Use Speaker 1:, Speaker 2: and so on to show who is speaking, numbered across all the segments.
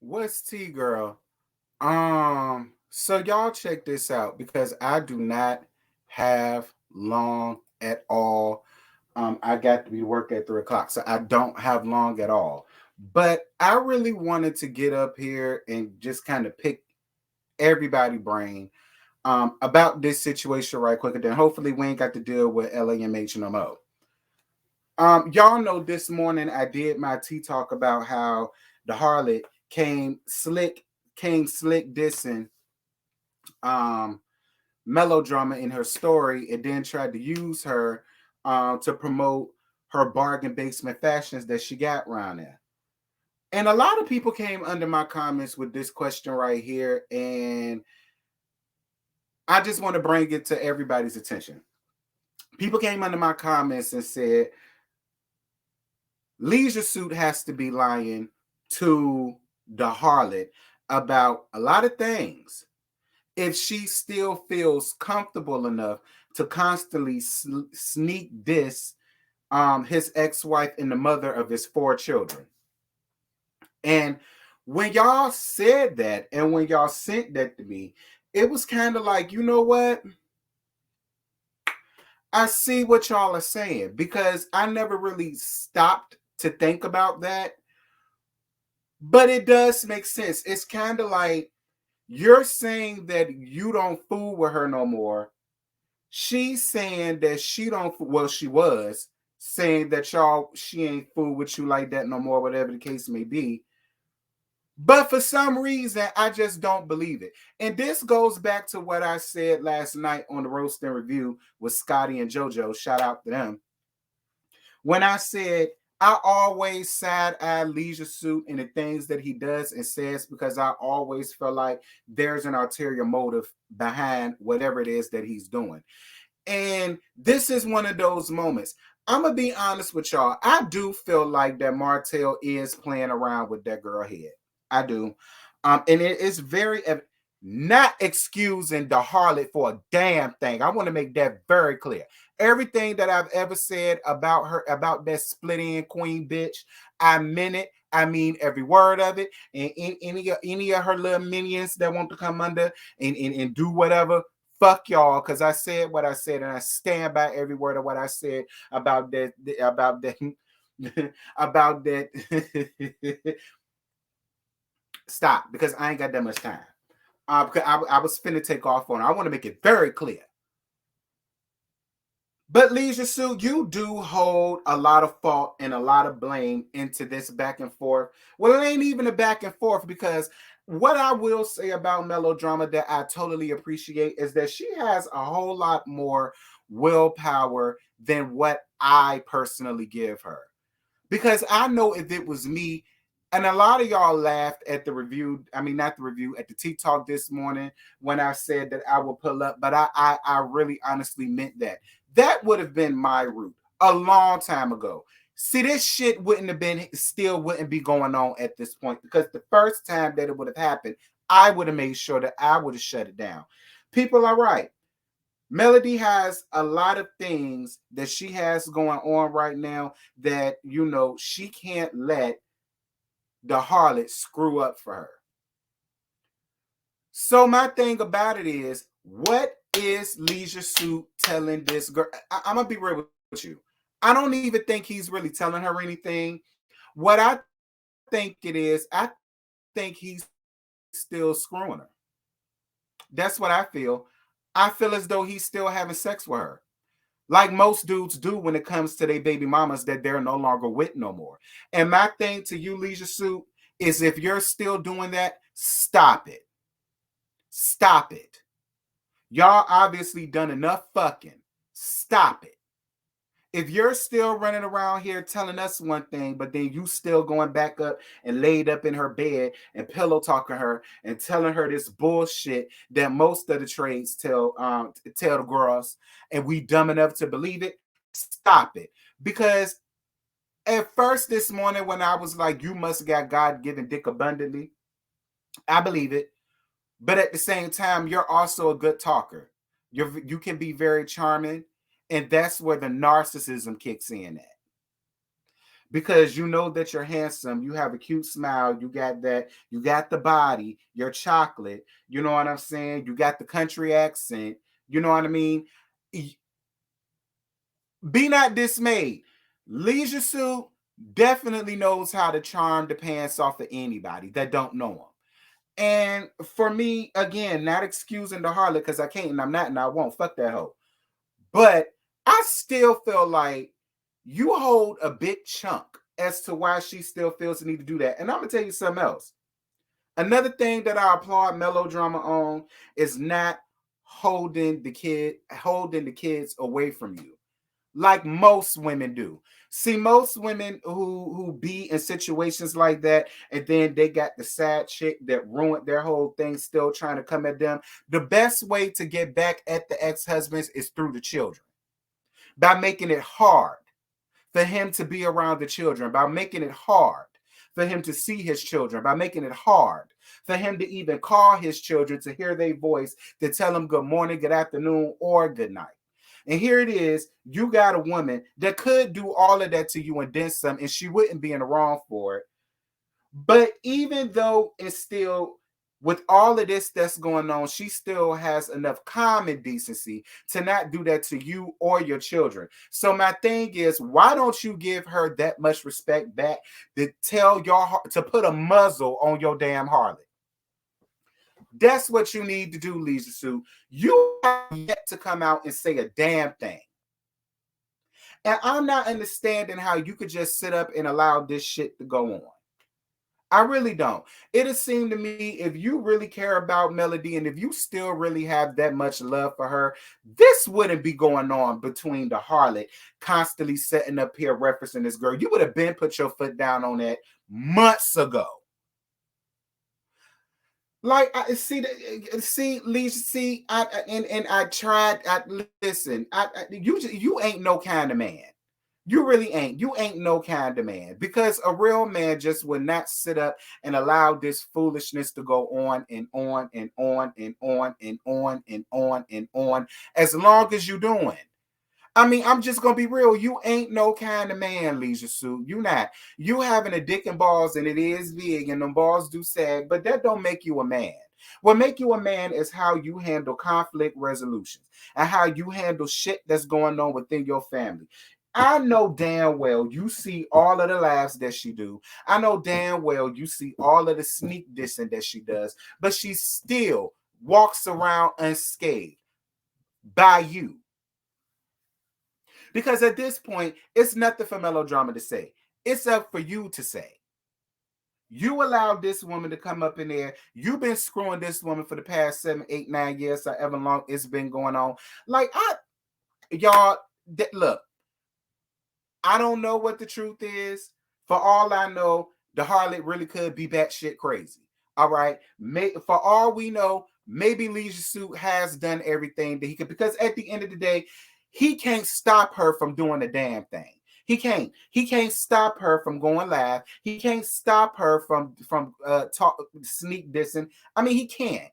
Speaker 1: What's T girl? So y'all check this out because I do not have long at all. I got to be work at 3 o'clock, so I don't have long at all. But I really wanted to get up here and just kind of pick everybody brain about this situation right quick, and then hopefully we ain't got to deal with LAMH no more. Y'all know this morning I did my tea talk about how the harlot came slick, dissing um melodrama in her story, and then tried to use her to promote her bargain basement fashions that she got around there. And a lot of people came under my comments with this question right here, and I just want to bring it to everybody's attention. People came under my comments and said, Leisure Suit has to be lying to the harlot about a lot of things if she still feels comfortable enough to constantly sneak diss his ex-wife and the mother of his 4 children. And when y'all said that and when y'all sent that to me, it was kind of like, you know what? I see what y'all are saying, because I never really stopped to think about that. But it does make sense. It's kind of like you're saying that you don't fool with her no more. She's saying that she don't, well, she was saying that she ain't fool with you like that no more, whatever the case may be. But for some reason, I just don't believe it. And this goes back to what I said last night on the Roast and Review with Scotty and JoJo. Shout out to them. When I said I always side-eye Leisure Suit and the things that he does and says, because I always feel like there's an ulterior motive behind whatever it is that he's doing. And this is one of those moments. I'm going to be honest with y'all. I do feel like that Martell is playing around with that girl head. I do. And it is very not excusing the harlot for a damn thing. I want to make that very clear. Everything that I've ever said about her, about that split end queen bitch, I meant it. I mean every word of it. And any of her little minions that want to come under and do whatever, fuck y'all, because I said what I said, and I stand by every word of what I said about that, about that, about that. Stop, because I ain't got that much time. Because I was finna take off on it. I want to make it very clear. But Leisure Suit, you do hold a lot of fault and a lot of blame into this back and forth. Well, it ain't even a back and forth, because what I will say about melodrama that I totally appreciate is that she has a whole lot more willpower than what I personally give her. Because I know if it was me, and a lot of y'all laughed at the review. I mean, not the review, at the Tea Talk this morning when I said that I would pull up, but I really honestly meant that. That would have been my route a long time ago. See, this shit still wouldn't be going on at this point, because the first time that it would have happened, I would have made sure that I would have shut it down. People are right. Melody has a lot of things that she has going on right now that, she can't let the harlot screw up for her. So my thing about it is, what is Leisure Suit telling this girl? I'm going to be real with you. I don't even think he's really telling her anything. What I think it is, I think he's still screwing her. That's what I feel. I feel as though he's still having sex with her, like most dudes do when it comes to their baby mamas that they're no longer with no more. And my thing to you, Leisure Suit, is if you're still doing that, stop it. Stop it. Y'all obviously done enough fucking. Stop it. If you're still running around here telling us one thing, but then you still going back up and laid up in her bed and pillow talking her and telling her this bullshit that most of the trades tell the girls, and we dumb enough to believe it, stop it. Because at first this morning when I was like, you must got God-given dick abundantly, I believe it. But at the same time, you're also a good talker. You can be very charming. And that's where the narcissism kicks in at. because you know that you're handsome, you have a cute smile, you got the body, you're chocolate, you know what I'm saying? You got the country accent, you know what I mean? Be not dismayed. Leisure Suit definitely knows how to charm the pants off of anybody that don't know him. And for me, again, not excusing the harlot because I can't and I'm not and I won't. Fuck that hoe. But I still feel like you hold a big chunk as to why she still feels the need to do that. And I'm gonna tell you something else. Another thing that I applaud melodrama on is not holding the kids away from you like most women do. See, most women who be in situations like that, and then they got the sad chick that ruined their whole thing, still trying to come at them. The best way to get back at the ex-husbands is through the children, by making it hard for him to be around the children, by making it hard for him to see his children, by making it hard for him to even call his children, to hear their voice, to tell them good morning, good afternoon, or good night. And here it is, you got a woman that could do all of that to you and then some, and she wouldn't be in the wrong for it. But even though it's still, with all of this that's going on, she still has enough common decency to not do that to you or your children. So my thing is, why don't you give her that much respect back to tell to put a muzzle on your damn harlot? That's what you need to do, Lisa Sue. You have yet to come out and say a damn thing. And I'm not understanding how you could just sit up and allow this shit to go on. I really don't. It has seemed to me, if you really care about Melody and if you still really have that much love for her, this wouldn't be going on between the harlot constantly setting up here referencing this girl. You would have been put your foot down on that months ago. Like I see, Lisa, see, I tried. Listen, you ain't no kind of man. You really ain't. You ain't no kind of man, because a real man just would not sit up and allow this foolishness to go on and on and on and on and on and on and on as long as you doing. I mean, I'm just gonna be real. You ain't no kind of man, Leisure Suit. You not. You having a dick and balls, and it is big, and them balls do sag, but that don't make you a man. What make you a man is how you handle conflict resolutions and how you handle shit that's going on within your family. I know damn well you see all of the laughs that she do. I know damn well you see all of the sneak dissing that she does, but she still walks around unscathed by you. Because at this point, it's nothing for melodrama to say. It's up for you to say. You allowed this woman to come up in there. You've been screwing this woman for the past 7, 8, 9 years, however long it's been going on. Like, look, I don't know what the truth is. For all I know, the harlot really could be batshit crazy. All right. For all we know, maybe Leisure Suit has done everything that he could, because at the end of the day, he can't stop her from doing a damn thing. He can't. He can't stop her from going live. He can't stop her from sneak dissing. I mean, he can't.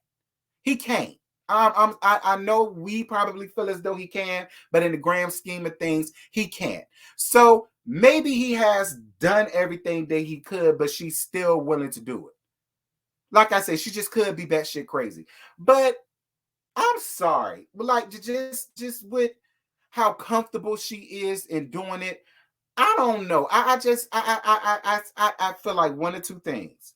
Speaker 1: He can't. I know we probably feel as though he can, but in the grand scheme of things, he can't. So maybe he has done everything that he could, but she's still willing to do it. Like I said, she just could be batshit crazy. But I'm sorry, but like just with how comfortable she is in doing it, I don't know. I feel like one or two things.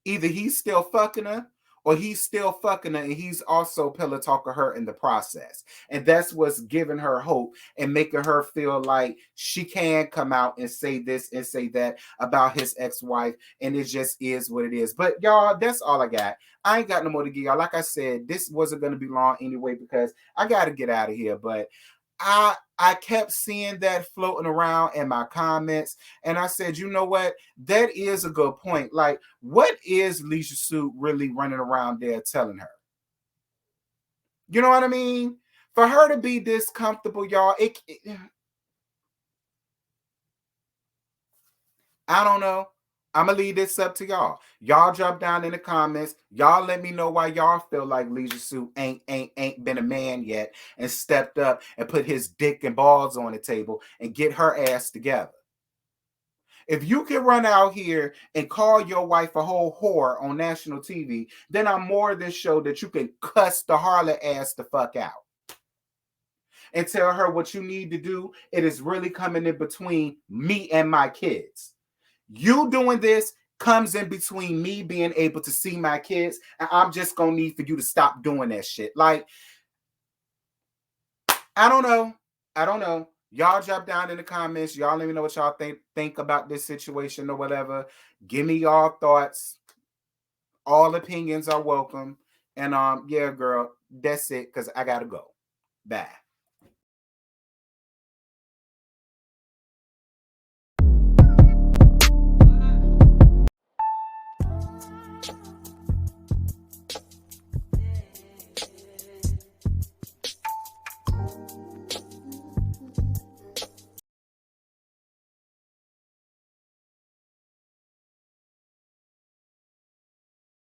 Speaker 1: Either he's still fucking her, or he's still fucking her and he's also pillow talking her in the process. And that's what's giving her hope and making her feel like she can come out and say this and say that about his ex-wife. And it just is what it is. But y'all, that's all I got. I ain't got no more to give y'all. Like I said, this wasn't going to be long anyway because I got to get out of here. But I kept seeing that floating around in my comments, and I said, you know what? That is a good point. Like, what is Leisure Suit really running around there telling her? You know what I mean? For her to be this comfortable, y'all, I don't know. I'm gonna leave this up to y'all. Y'all drop down in the comments. Y'all let me know why y'all feel like Leisure Suit ain't been a man yet and stepped up and put his dick and balls on the table and get her ass together. If you can run out here and call your wife a whole whore on national TV, then I'm more than sure that you can cuss the harlot ass the fuck out. And tell her what you need to do. It is really coming in between me and my kids. You doing this comes in between me being able to see my kids, and I'm just gonna need for you to stop doing that shit. Like, I don't know. Y'all drop down in the comments. Y'all let me know what y'all think about this situation or whatever. Give me y'all thoughts. All opinions are welcome. And yeah, girl, that's it, because I gotta go. Bye.